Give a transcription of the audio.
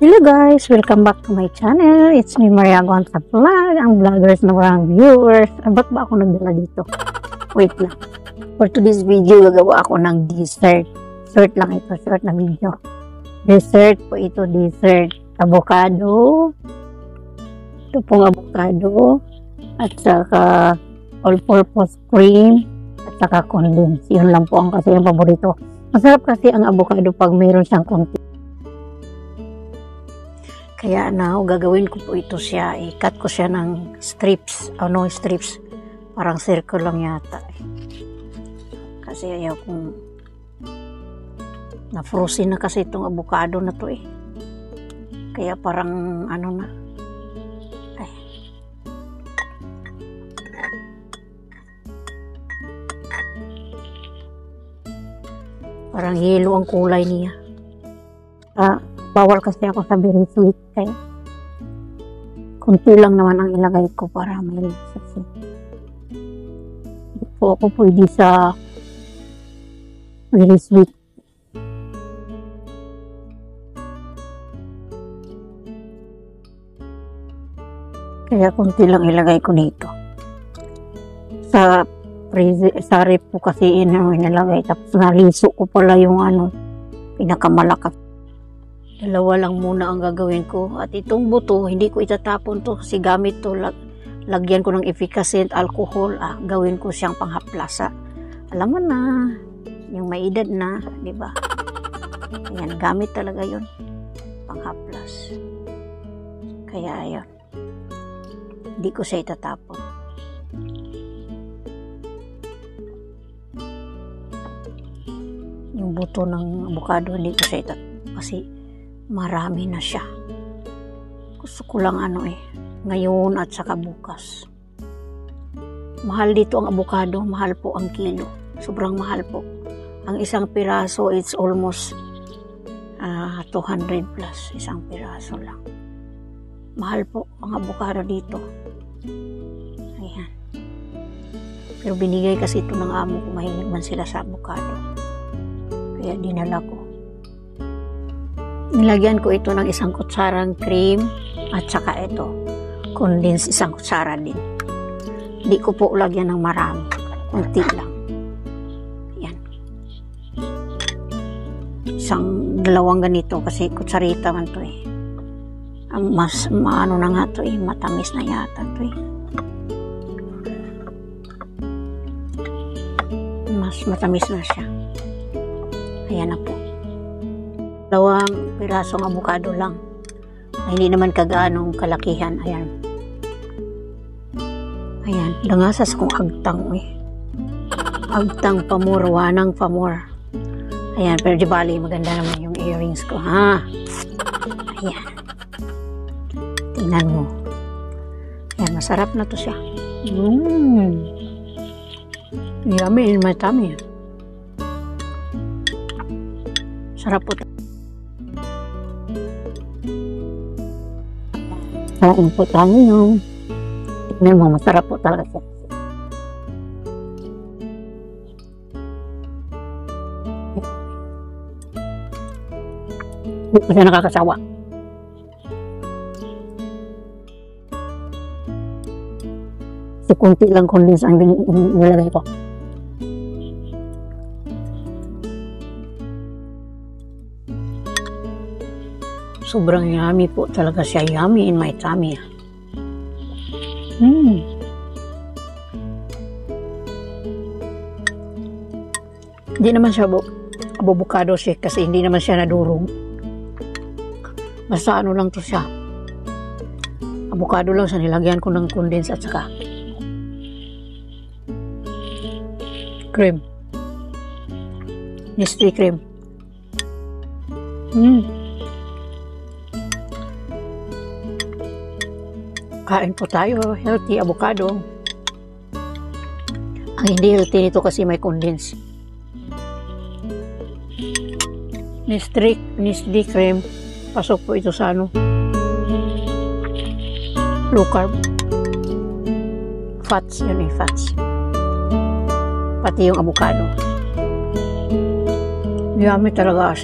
Hello guys! Welcome back to my channel. It's me, Maria Gonza Vlog, ang vloggers na walang viewers. Ba't ba ako nagdala dito? Wait lang. For today's video, gagawa ako ng dessert. Short lang ito, short na video. Dessert po ito, dessert. Avocado. Ito pong avocado. At saka all-purpose cream. At saka condensed. Yun lang po ang kasi yung paborito. Masarap kasi ang avocado pag mayroon siyang konti. Kaya now, gagawin ko po ito siya. I-cut ko siya ng strips. No, strips. Parang circle lang yata. Kasi ayaw kong na-frozen na kasi itong avocado na to eh. Kaya parang ano na. Ay. Parang yellow ang kulay niya. Bawal kasi ako sa very sweet. Kaya kunti lang naman ang ilagay ko para may lasa. Hindi po ako pwede sa very sweet. Kaya kunti lang ilagay ko dito. Sa rep po kasi inilagay. Tapos naliso ko pala yung pinakamalakas. Dalawa lang muna ang gagawin ko. At itong buto, hindi ko itatapon to kasi gamit to. Lagyan ko ng efficacent alcohol. Gawin ko siyang panghaplasa. Alam mo na, yung may edad na, di ba? Ayan, gamit talaga yun. Panghaplas. Kaya ayan. Hindi ko siya itatapon. Yung buto ng avocado, hindi ko siya itatapon. Kasi marami na siya. Gusto ko lang ngayon at saka bukas. Mahal dito ang avocado, mahal po ang kilo. Sobrang mahal po. Ang isang piraso, it's almost 200 plus. Isang piraso lang. Mahal po ang avocado dito. Ayan. Pero binigay kasi ito ng amo ko. Mahilig man sila sa avocado. Kaya dinala ko. Nilagyan ko ito ng isang kutsarang cream at saka ito, condensed isang kutsara din. Hindi ko po lagyan ng marami. Kunti lang. Ayan. Dalawang ganito kasi kutsarita man to eh. Ang mas maano na nga to eh. Matamis na yata to eh. Mas matamis na siya. Ayan na po. Dalawang pirasong avocado lang. Hindi naman kagaanong kalakihan. Ayan. Ayan. Dangasas kong agtang eh. Agtang pamor. Wanang pamor. Ayan. Pero di bali, maganda naman yung earrings ko. Ha? Ayan. Tingnan mo. Ayan. Masarap na to siya. Yummy in my tummy. Sarap po. Kain po tayo yung tingnan mo, masarap po talaga siya. Hindi ko siya nakakasawa. Kasi kunti lang condensed ang nilagay ko. Sobrang yummy po talaga siya. Yummy in my tummy. Hindi naman siya avocado shake kasi hindi naman siya nadurog. Basta lang to siya. Avocado lang siya. Nilagyan ko ng condensed at saka cream. Nestle cream. Kain po tayo, healthy avocado. Ang hindi healthy nito kasi may condensed. Nestle cream. Pasok po ito sa low carb. Fats, yun eh, fats. Pati yung avocado. Yummy talaga.